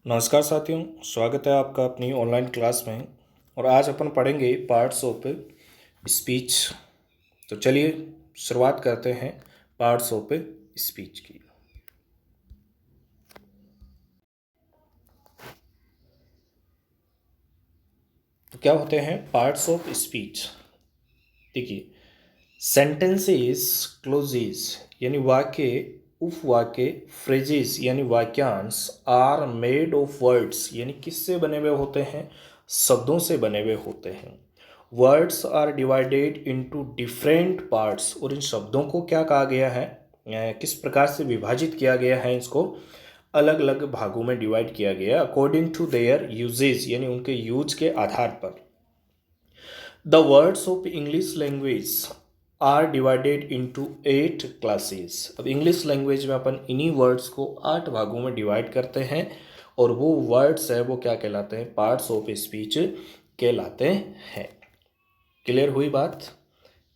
नमस्कार साथियों, स्वागत है आपका अपनी ऑनलाइन क्लास में। और आज अपन पढ़ेंगे पार्ट्स ऑफ स्पीच। तो चलिए शुरुआत करते हैं पार्ट्स ऑफ स्पीच की। तो क्या होते हैं पार्ट्स ऑफ स्पीच? देखिए, सेंटेंसेस, क्लोजेस यानी वाक्य, उपवाक्य, फ्रेजेस यानी वाक्यांश आर मेड ऑफ वर्ड्स यानी किससे बने हुए होते हैं? शब्दों से बने हुए होते हैं। Words are divided into different parts, और इन शब्दों को क्या कहा गया है, किस प्रकार से विभाजित किया गया है, इसको अलग अलग भागों में डिवाइड किया गया अकॉर्डिंग टू देयर यूजेज यानी उनके यूज के आधार पर। The words of English language are divided into 8 classes. अब इंग्लिश लैंग्वेज में अपन इन्हीं वर्ड्स को 8 भागों में डिवाइड करते हैं, और वो वर्ड्स है वो क्या कहलाते हैं? पार्ट्स ऑफ स्पीच कहलाते हैं। क्लियर हुई बात?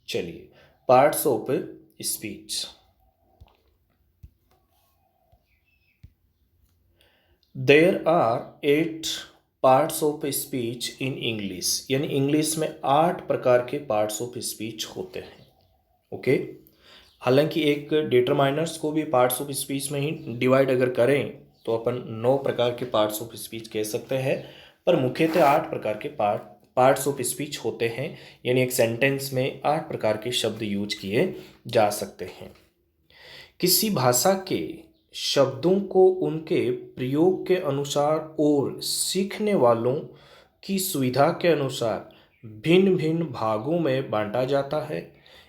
चलिए, parts of speech. There are 8 parts of speech in English, यानी इंग्लिश में 8 प्रकार के पार्ट्स ऑफ स्पीच होते हैं। ओके, हालांकि एक डिटरमाइनर्स को भी पार्ट्स ऑफ स्पीच में ही डिवाइड अगर करें तो अपन 9 प्रकार के पार्ट्स ऑफ स्पीच कह सकते हैं, पर मुख्यतः 8 प्रकार के पार्ट्स ऑफ स्पीच होते हैं। यानी एक सेंटेंस में 8 प्रकार के शब्द यूज किए जा सकते हैं। किसी भाषा के शब्दों को उनके प्रयोग के अनुसार और सीखने वालों की सुविधा के अनुसार भिन्न भिन्न भागों में बांटा जाता है।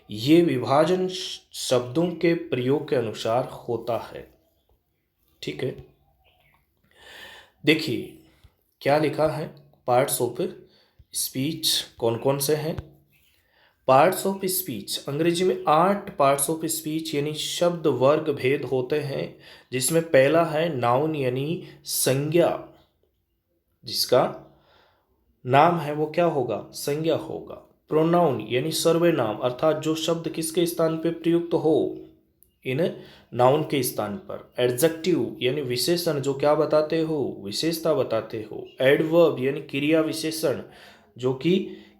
ये विभाजन शब्दों के प्रयोग के अनुसार होता है। ठीक है, देखिए क्या लिखा है। पार्ट्स ऑफ स्पीच कौन कौन से हैं? पार्ट्स ऑफ स्पीच अंग्रेजी में 8 पार्ट्स ऑफ स्पीच यानी शब्द वर्ग भेद होते हैं, जिसमें पहला है नाउन यानी संज्ञा, जिसका नाम है वो क्या होगा? संज्ञा होगा। प्रोनाउन यानी सर्वनाम, अर्थात जो शब्द किसके स्थान पे प्रयुक्त हो, इन नाउन के स्थान पर। एडजेक्टिव यानी विशेषण, जो क्या बताते हो? विशेषता बताते हो। एडवर्ब यानी क्रिया विशेषण, जो कि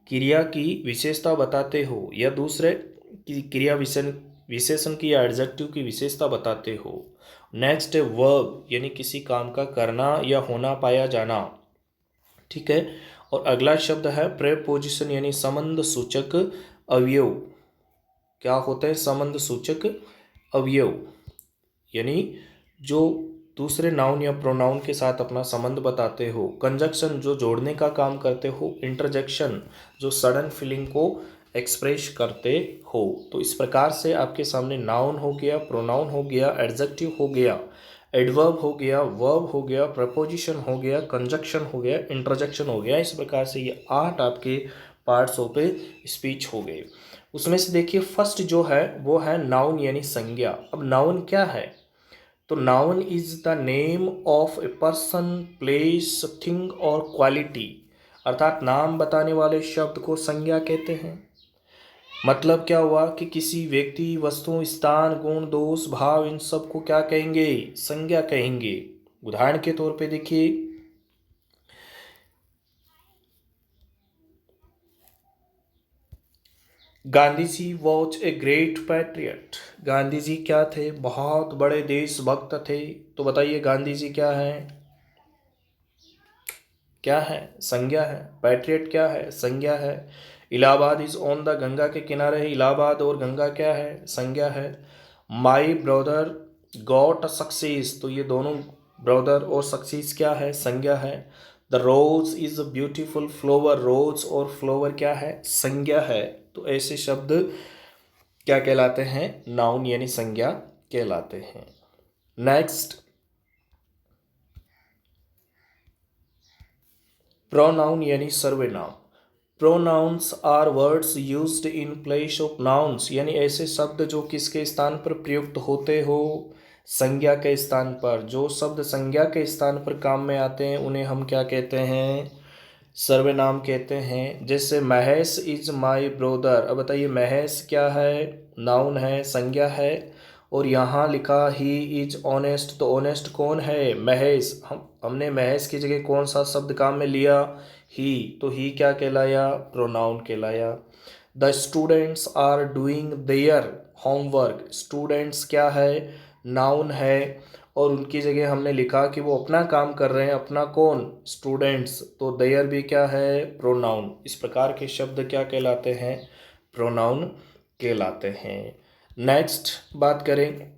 क्रिया की विशेषता बताते हो, या दूसरे की क्रिया विशेषण की या एडजेक्टिव की विशेषता बताते हो। नेक्स्ट है वर्ब यानी किसी काम का करना या होना पाया जाना। ठीक है, और अगला शब्द है प्रेपोजिशन यानी संबंध सूचक अवयव। क्या होते हैं संबंध सूचक अवयव? यानी जो दूसरे नाउन या प्रोनाउन के साथ अपना संबंध बताते हो। कंजक्शन जो जोड़ने का काम करते हो। इंटरजेक्शन जो सडन फीलिंग को एक्सप्रेस करते हो। तो इस प्रकार से आपके सामने नाउन हो गया, प्रोनाउन हो गया, एडजेक्टिव हो गया, एडवर्ब हो गया, वर्ब हो गया, प्रपोजिशन हो गया, कंजक्शन हो गया, इंटरजेक्शन हो गया। इस प्रकार से ये 8 आपके पार्ट्स ऑफ स्पीच हो गए। उसमें से देखिए फर्स्ट जो है वो है नाउन यानी संज्ञा। अब नाउन क्या है? तो noun is the name of a person, place, thing और क्वालिटी, अर्थात नाम बताने वाले शब्द को संज्ञा कहते हैं। मतलब क्या हुआ कि किसी व्यक्ति, वस्तु, स्थान, गुण, दोष, भाव, इन सब को क्या कहेंगे? संज्ञा कहेंगे। उदाहरण के तौर पे देखिए, Gandhi ji was a great patriot. Gandhi ji क्या थे? बहुत बड़े देशभक्त थे। तो बताइए गांधी जी क्या है? क्या है? संज्ञा है। पैट्रियट क्या है? संज्ञा है। Allahabad is on the, Ganga के किनारे है। इलाहाबाद और गंगा क्या है? संज्ञा है। माई ब्रदर गॉट सक्सेस, तो ये दोनों ब्रदर और सक्सेस क्या है? संज्ञा है। The rose is a beautiful flower, rose और फ्लावर क्या है? संज्ञा है। तो ऐसे शब्द क्या कहलाते हैं? नाउन यानी संज्ञा कहलाते हैं। नेक्स्ट, प्रोनाउन यानी सर्वनाम। Pronouns are words used in place of nouns, यानी ऐसे शब्द जो किसके स्थान पर प्रयुक्त होते हो? संज्ञा के स्थान पर। जो शब्द संज्ञा के स्थान पर काम में आते हैं उन्हें हम क्या कहते हैं? सर्वनाम कहते हैं। जैसे महेश इज माई ब्रोदर। अब बताइए महेश क्या है? नाउन है, संज्ञा है, और यहाँ लिखा ही इज ऑनेस्ट, तो ऑनेस्ट कौन है? महेश। हमने महेश की जगह कौन सा शब्द काम में लिया? ही, तो ही क्या कहलाया? प्रोनाउन कहलाया। The students are doing their homework, students क्या है? नाउन है, और उनकी जगह हमने लिखा कि वो अपना काम कर रहे हैं। अपना कौन? स्टूडेंट्स, तो देयर भी क्या है? प्रोनाउन। इस प्रकार के शब्द क्या कहलाते हैं? प्रोनाउन कहलाते हैं। नेक्स्ट बात करें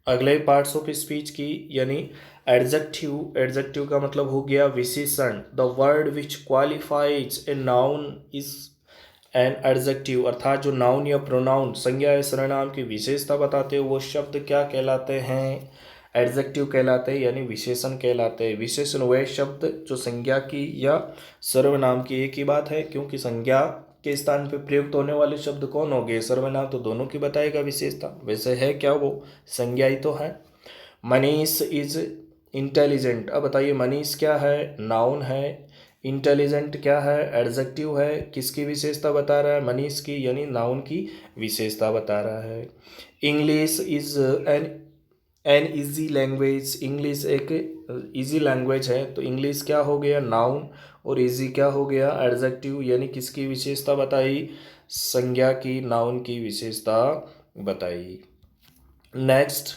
अगले पार्ट्स ऑफ स्पीच की, यानी एडजेक्टिव। एडजेक्टिव का मतलब हो गया विशेषण। The word which qualifies a noun is an adjective, अर्थात जो नाउन या प्रोनाउन संज्ञा या सर्वनाम की विशेषता बताते हो वो शब्द क्या कहलाते हैं? एडजेक्टिव कहलाते हैं, यानी विशेषण कहलाते हैं। विशेषण वह शब्द जो संज्ञा की या सर्वनाम की, एक ही बात है, क्योंकि संज्ञा के स्थान पर प्रयुक्त होने वाले शब्द कौन हो गए? सर्वनाम, तो दोनों की बताएगा विशेषता। वैसे है क्या वो? संज्ञा ही तो है। मनीष इज इंटेलिजेंट, अब बताइए मनीष क्या है? नाउन है। इंटेलिजेंट क्या है? एडजेक्टिव है। किसकी विशेषता बता रहा है? मनीष की, यानी नाउन की विशेषता बता रहा है। English is an easy language, English एक ईजी लैंग्वेज है, तो इंग्लिश क्या हो गया? नाउन, और ईजी क्या हो गया? एडजेक्टिव, यानी किसकी विशेषता बताई? संज्ञा की, नाउन की विशेषता बताई। नेक्स्ट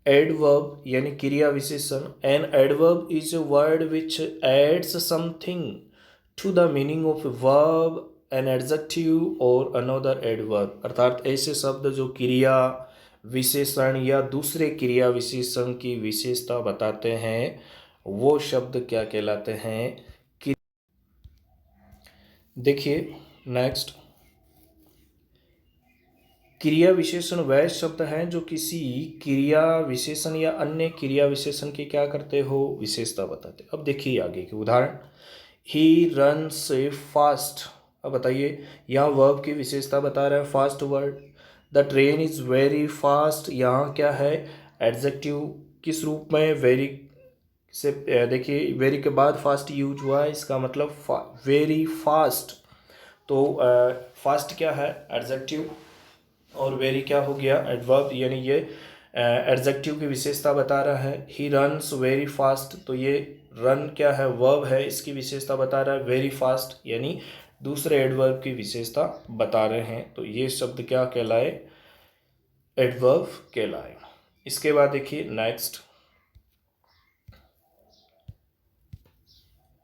एडवर्ब यानी क्रिया विशेषण। An adverb is a word which adds something to the meaning of verb, an adjective और अनदर एडवर्ब, अर्थात ऐसे शब्द जो क्रिया विशेषण या दूसरे क्रिया विशेषण की विशेषता बताते हैं वो शब्द क्या कहलाते हैं? देखिए नेक्स्ट, क्रिया विशेषण वह शब्द हैं जो किसी क्रिया विशेषण या अन्य क्रिया विशेषण की क्या करते हो? विशेषता बताते। अब देखिए आगे के उदाहरण। ही रन्स फास्ट, अब बताइए यहाँ वर्ब की विशेषता बता रहा है fast word. The train is very fast, यहाँ क्या है? एडजेक्टिव। किस रूप में? वेरी से, देखिए वेरी के बाद फास्ट यूज हुआ है, इसका मतलब वेरी फास्ट, तो फास्ट क्या है? एडजेक्टिव, और वेरी क्या हो गया? एडवर्ब, यानी ये एडजेक्टिव की विशेषता बता रहा है। ही रन्स वेरी फास्ट, तो ये रन क्या है? वर्ब है, इसकी विशेषता बता रहा है वेरी फास्ट, यानी दूसरे एडवर्ब की विशेषता बता रहे हैं, तो ये शब्द क्या कहलाए? एडवर्ब कहलाए। इसके बाद देखिए नेक्स्ट,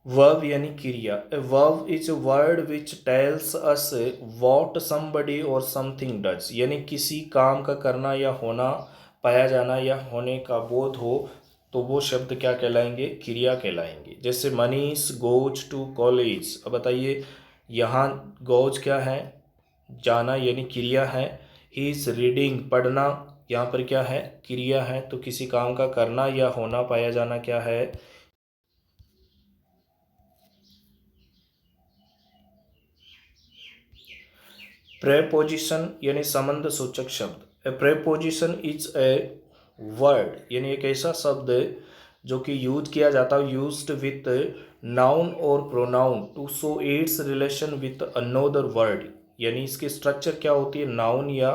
वर्ब यानी क्रिया। A verb is a word which tells us what somebody और समथिंग डज, यानी किसी काम का करना या होना, पाया जाना या होने का बोध हो, तो वो शब्द क्या कहलाएंगे? क्रिया कहलाएंगे। जैसे मनीष गोज टू कॉलेज, अब बताइए यहाँ गोज क्या है? जाना, यानी क्रिया है। ही इज रीडिंग, पढ़ना, यहाँ पर क्या है? क्रिया है। तो किसी काम का करना या होना, पाया जाना क्या है? प्रेपोजिशन यानी संबंध सूचक शब्द। ए प्रेपोजिशन इज ए वर्ड, यानी एक ऐसा शब्द जो कि यूज किया जाता है, यूज्ड विथ नाउन और pronoun to show its relation with another word, यानी इसकी स्ट्रक्चर क्या होती है? नाउन या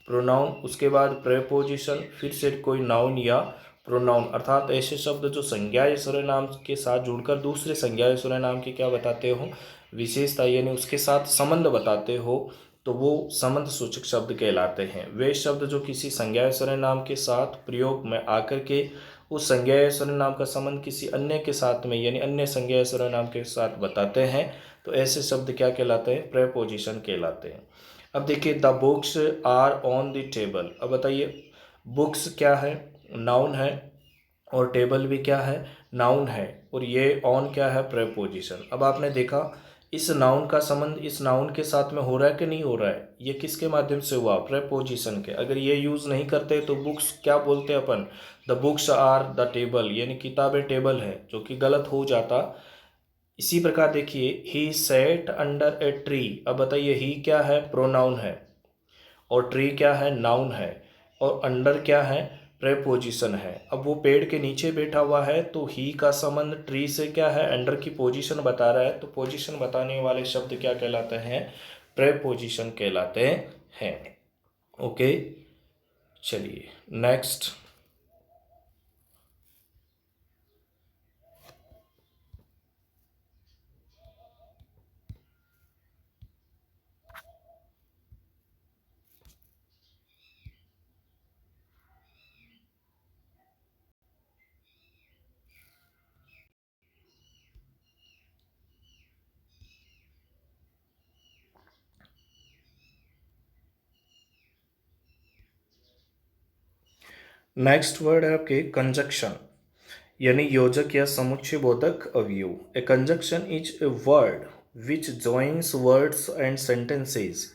प्रोनाउन, उसके बाद प्रेपोजिशन, फिर से कोई नाउन या प्रोनाउन, अर्थात ऐसे शब्द जो संज्ञा या सर्वनाम के साथ जुड़कर दूसरे संज्ञा या सर्वनाम की क्या बताते हो? विशेषता, यानी उसके साथ संबंध बताते हो, तो वो संबंध सूचक शब्द कहलाते हैं। वे शब्द जो किसी संज्ञा या सर्वनाम के साथ प्रयोग में आकर के उस संज्ञा या सर्वनाम का संबंध किसी अन्य के साथ में, यानी अन्य संज्ञा या सर्वनाम के साथ बताते हैं, तो ऐसे शब्द क्या कहलाते हैं? प्रेपोजिशन कहलाते हैं। अब देखिए the books are on the table, अब बताइए बुक्स क्या है? नाउन है, और टेबल भी क्या है? नाउन है, और ये ऑन क्या है? प्रेपोजिशन। अब आपने देखा इस नाउन का संबंध इस नाउन के साथ में हो रहा है कि नहीं हो रहा है? ये किसके माध्यम से हुआ? प्रेपोजिशन के। अगर ये यूज़ नहीं करते तो बुक्स क्या बोलते अपन? The books are the table, यानी किताबें टेबल है, जो कि गलत हो जाता। इसी प्रकार देखिए ही सेट अंडर ए ट्री, अब बताइए ही क्या है? प्रोनाउन है, और ट्री क्या है? नाउन है, और अंडर क्या है? प्रेपोजिशन है। अब वो पेड़ के नीचे बैठा हुआ है, तो ही का संबंध ट्री से क्या है? अंडर की पोजीशन बता रहा है, तो पोजीशन बताने वाले शब्द क्या कहलाते हैं? प्रेपोजिशन कहलाते हैं। ओके, चलिए नेक्स्ट। नेक्स्ट वर्ड है आपके कंजक्शन, यानी योजक या समुच्चय बोधक अवयव। A conjunction is a word which joins words and sentences,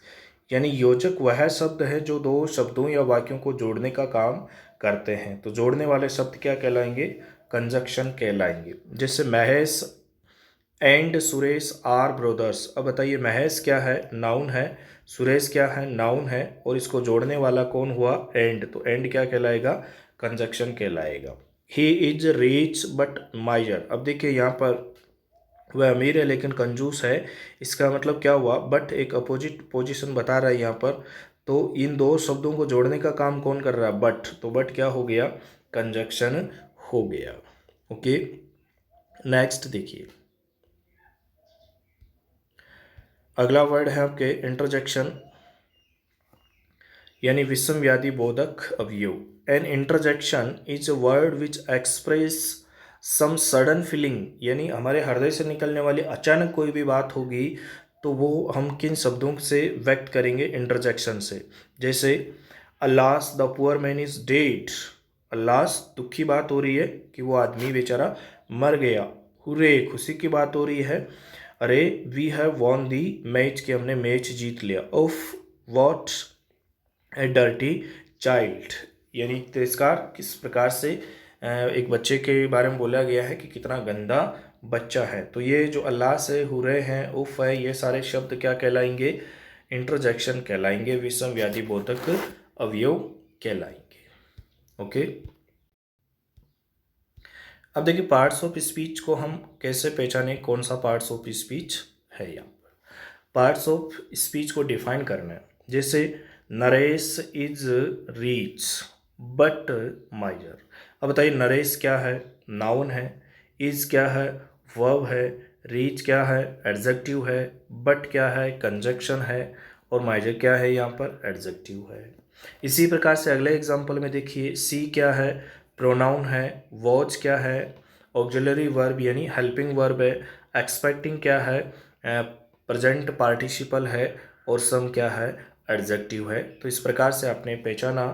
यानी योजक वह शब्द है जो दो शब्दों या वाक्यों को जोड़ने का काम करते हैं। तो जोड़ने वाले शब्द क्या कहलाएंगे? कंजक्शन कहलाएंगे। जैसे Mahesh and Suresh are brothers. अब बताइए महेश क्या है? नाउन है। सुरेश क्या है? नाउन है। और इसको जोड़ने वाला कौन हुआ? एंड। तो एंड क्या कहलाएगा? कंजक्शन कहलाएगा। He is rich but माइजर। अब देखिए यहाँ पर वह अमीर है लेकिन कंजूस है, इसका मतलब क्या हुआ? बट एक अपोजिट पोजीशन बता रहा है यहाँ पर। तो इन दो शब्दों को जोड़ने का काम कौन कर रहा है? बट। तो बट क्या हो गया? कंजक्शन हो गया। ओके, नेक्स्ट देखिए, अगला वर्ड है आपके इंटरजेक्शन, यानी विषमव्याधि बोधक अवयव। An interjection is a word which express some sudden feeling, यानी हमारे हृदय से निकलने वाली अचानक कोई भी बात होगी तो वो हम किन शब्दों से व्यक्त करेंगे? इंटरजेक्शन से। जैसे alas the poor man is dead. Alas दुख की बात हो रही है कि वो आदमी बेचारा मर गया। हुर्रे खुशी की बात हो रही है, अरे we have won the match, कि हमने मैच जीत लिया। Of what a dirty child, यानी तिरस्कार किस प्रकार से एक बच्चे के बारे में बोला गया है कि कितना गंदा बच्चा है। तो ये जो अल्लाह से हुरे हैं, उफ है, ये सारे शब्द क्या कहलाएंगे? इंटरजेक्शन कहलाएंगे, विषम व्याधि बोधक अवयव कहलाएंगे। ओके, अब देखिए पार्ट्स ऑफ स्पीच को हम कैसे पहचाने, कौन सा पार्ट्स ऑफ स्पीच है यहाँ पर। पार्ट्स ऑफ स्पीच को डिफाइन करना है। जैसे नरेश इज रीच बट माइजर। अब बताइए नरेश क्या है? नाउन है। इज क्या है? वर्ब है। रीच क्या है? एडजेक्टिव है। बट क्या है? कंजक्शन है। और माइजर क्या है? यहाँ पर एडजेक्टिव है। इसी प्रकार से अगले एग्जाम्पल में देखिए, सी क्या है? प्रोनाउन है। वॉच क्या है? ऑक्सिलरी वर्ब यानी हेल्पिंग वर्ब है। एक्सपेक्टिंग क्या है? प्रेजेंट पार्टिसिपल है। और सम क्या है? एडजेक्टिव है। तो इस प्रकार से आपने पहचाना।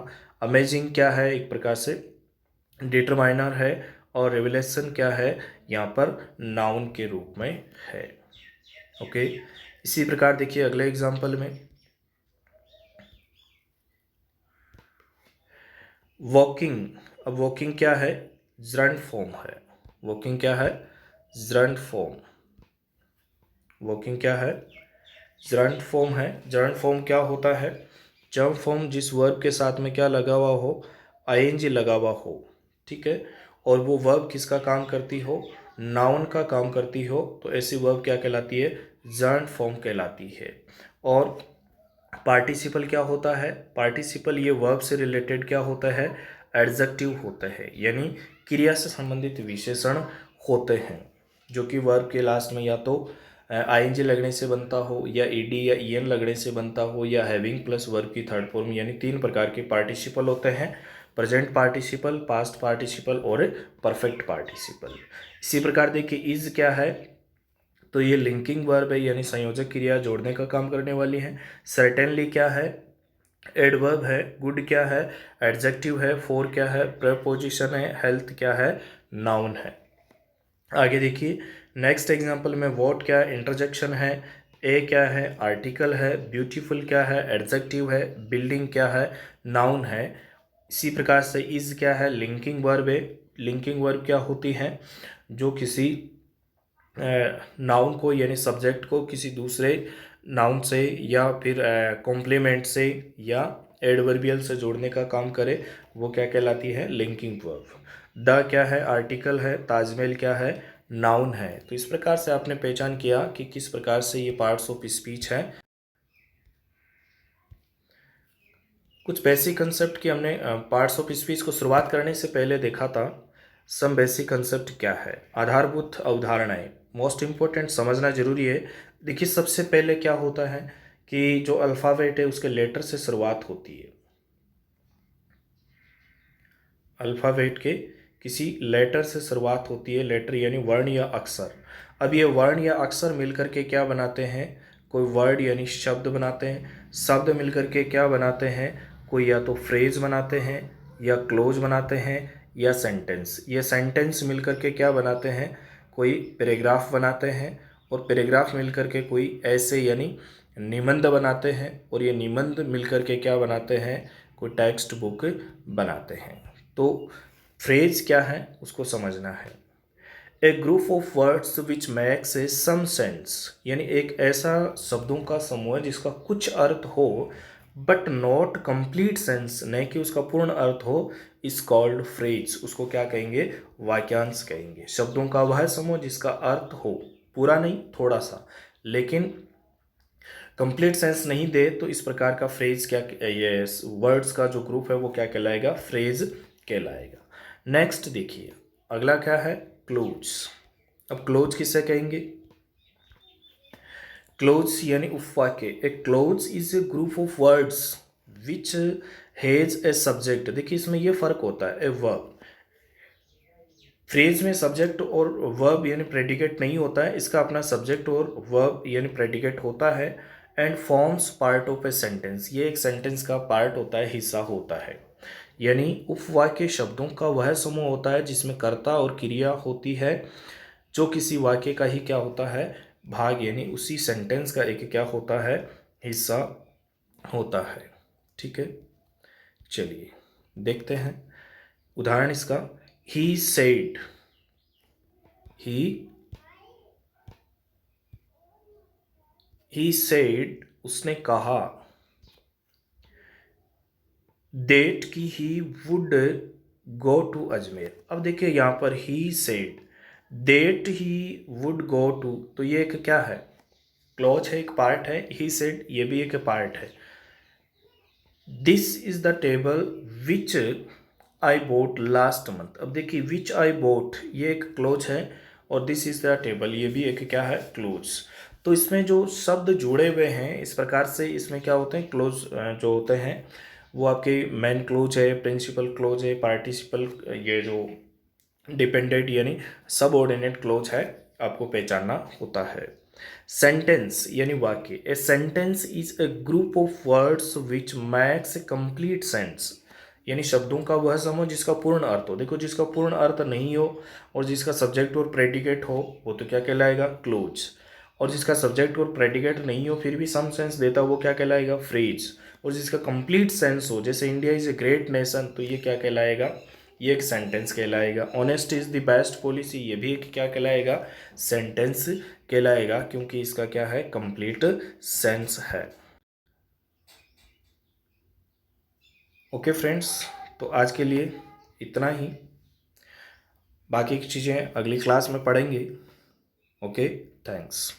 अमेजिंग क्या है? एक प्रकार से डिटरमाइनर है। और रेवलेशन क्या है? यहाँ पर नाउन के रूप में है। ओके, इसी प्रकार देखिए अगले एग्जाम्पल में, वॉकिंग। अब वॉकिंग क्या है? जरंट फॉर्म है। वॉकिंग क्या है? जरंट फॉर्म। वॉकिंग क्या है? जरंट फॉर्म है। जरंट फॉर्म क्या होता है? जब फॉर्म जिस वर्ब के साथ में क्या लगा हुआ हो? आईएनजी लगा हुआ हो। ठीक है, और वो वर्ब किसका काम करती हो? नाउन का काम करती हो। तो ऐसी वर्ब क्या कहलाती है? जरंट फॉर्म कहलाती है। और पार्टिसिपल क्या होता है? पार्टिसिपल ये वर्ब से रिलेटेड क्या होता है? एडजेक्टिव होता है, यानी क्रिया से संबंधित विशेषण होते हैं, जो कि वर्ब के लास्ट में या तो आईएनजी लगने से बनता हो, या ईडी या ईएन लगने से बनता हो, या हैविंग प्लस वर्ब की थर्ड फॉर्म, यानी तीन प्रकार के पार्टिसिपल होते हैं: प्रेजेंट पार्टिसिपल, पास्ट पार्टिसिपल और परफेक्ट पार्टिसिपल। इसी प्रकार देखिए इज क्या है? तो ये लिंकिंग वर्ब है, यानी संयोजक क्रिया जोड़ने का काम करने वाली है। सर्टेनली क्या है? एडवर्ब है। गुड क्या है? एडजेक्टिव है। फोर क्या है? प्रपोजिशन है। हेल्थ क्या है? नाउन है। आगे देखिए नेक्स्ट एग्जांपल में, वॉट क्या है? इंटरजेक्शन है। ए क्या है? आर्टिकल है। ब्यूटीफुल क्या है? एडजेक्टिव है। बिल्डिंग क्या है? नाउन है। इसी प्रकार से इज क्या है? लिंकिंग वर्ब है। लिंकिंग वर्ब क्या होती है? जो किसी नाउन को यानी सब्जेक्ट को किसी दूसरे नाउन से या फिर कॉम्प्लीमेंट से या एडवर्बियल से जोड़ने का काम करे, वो क्या कहलाती है? Linking verb. द क्या है? आर्टिकल है। ताजमहल क्या है? नाउन है। तो इस प्रकार से आपने पहचान किया कि किस प्रकार से ये पार्ट्स ऑफ स्पीच है। कुछ बेसिक कंसेप्ट की हमने पार्ट्स ऑफ स्पीच को शुरुआत करने से पहले देखा था। सम बेसिक कंसेप्ट क्या है, आधारभूत अवधारणाएं, मोस्ट इम्पोर्टेंट समझना जरूरी है। देखिए सबसे पहले क्या होता है कि जो अल्फ़ाबेट है उसके लेटर से शुरुआत होती है। अल्फ़ाबेट के किसी लेटर से शुरुआत होती है, लेटर यानी वर्ण या अक्षर। अब ये वर्ण या अक्षर मिलकर के क्या बनाते हैं, कोई वर्ड यानी शब्द बनाते हैं। शब्द मिलकर के क्या बनाते हैं, कोई या तो फ्रेज बनाते हैं या क्लोज बनाते हैं या सेंटेंस। ये सेंटेंस मिलकर के क्या बनाते हैं, कोई पैराग्राफ बनाते हैं, और पैराग्राफ मिलकर के कोई ऐसे यानी निबंध बनाते हैं, और ये निबंध मिलकर के क्या बनाते हैं, कोई टेक्स्ट बुक बनाते हैं। तो फ्रेज क्या है उसको समझना है। A group of words which makes a some sense, यानी एक ऐसा शब्दों का समूह है जिसका कुछ अर्थ हो बट नॉट कंप्लीट सेंस, नहीं कि उसका पूर्ण अर्थ हो, इज कॉल्ड फ्रेज। उसको क्या कहेंगे, वाक्यांश कहेंगे। शब्दों का वह समूह जिसका अर्थ हो, पूरा नहीं थोड़ा सा, लेकिन कंप्लीट सेंस नहीं दे, तो इस प्रकार का फ्रेज क्या, ये वर्ड्स का जो ग्रुप है वो क्या कहलाएगा, फ्रेज कहलाएगा। नेक्स्ट देखिए अगला क्या है, क्लोज। अब क्लोज किसे कहेंगे, क्लोज यानी उपवाक्य। A clause is a group of words which has a subject. देखिए इसमें ये फर्क होता है, ए वर्ब। फ्रेज में सब्जेक्ट और वर्ब यानी प्रेडिकेट नहीं होता है, इसका अपना सब्जेक्ट और वर्ब यानी प्रेडिकेट होता है। And forms part of a sentence, ये एक सेंटेंस का पार्ट होता है, हिस्सा होता है। यानी उपवाक्य शब्दों का वह समूह होता है जिसमें कर्ता और क्रिया होती है, जो किसी वाक्य का ही क्या होता है, भाग, यानी उसी सेंटेंस का एक क्या होता है, हिस्सा होता है। ठीक है, चलिए देखते हैं उदाहरण इसका। ही सेड, ही सेड उसने कहा, डेट की he would go to Ajmer. अब देखिए यहाँ पर he said, that he would go to, तो ये एक क्या है, क्लॉज है, एक पार्ट है। ही सेड ये भी एक पार्ट है। This is the table which I boat last month. अब देखिए विच आई बोट ये एक क्लोज है, और दिस इज द टेबल ये भी एक क्या है, क्लोज। तो इसमें जो शब्द जुड़े हुए हैं इस प्रकार से, इसमें क्या होते हैं, क्लोज जो होते हैं वो आपके मेन क्लोज है, प्रिंसिपल क्लोज है, पार्टिसिपल, ये जो डिपेंडेंट यानी सबऑर्डिनेट क्लोज है, आपको पहचानना होता है। सेंटेंस यानी वाक्य। A sentence is a group of words which max A complete sense, यानी शब्दों का वह समूह जिसका पूर्ण अर्थ हो। देखो जिसका पूर्ण अर्थ नहीं हो और जिसका सब्जेक्ट और प्रेडिकेट हो वो तो क्या कहलाएगा, क्लोज। और जिसका सब्जेक्ट और प्रेडिकेट नहीं हो फिर भी सम सेंस देता वो क्या कहलाएगा, फ्रेज। और जिसका कंप्लीट सेंस हो, जैसे India is a great nation, तो ये क्या कहलाएगा, ये एक सेंटेंस कहलाएगा। Honest is the best policy, ये भी एक क्या कहलाएगा, सेंटेंस कहलाएगा, क्योंकि इसका क्या है, कंप्लीट सेंस है। ओके फ्रेंड्स, तो आज के लिए इतना ही, बाकी की चीज़ें अगली क्लास में पढ़ेंगे। Okay, thanks.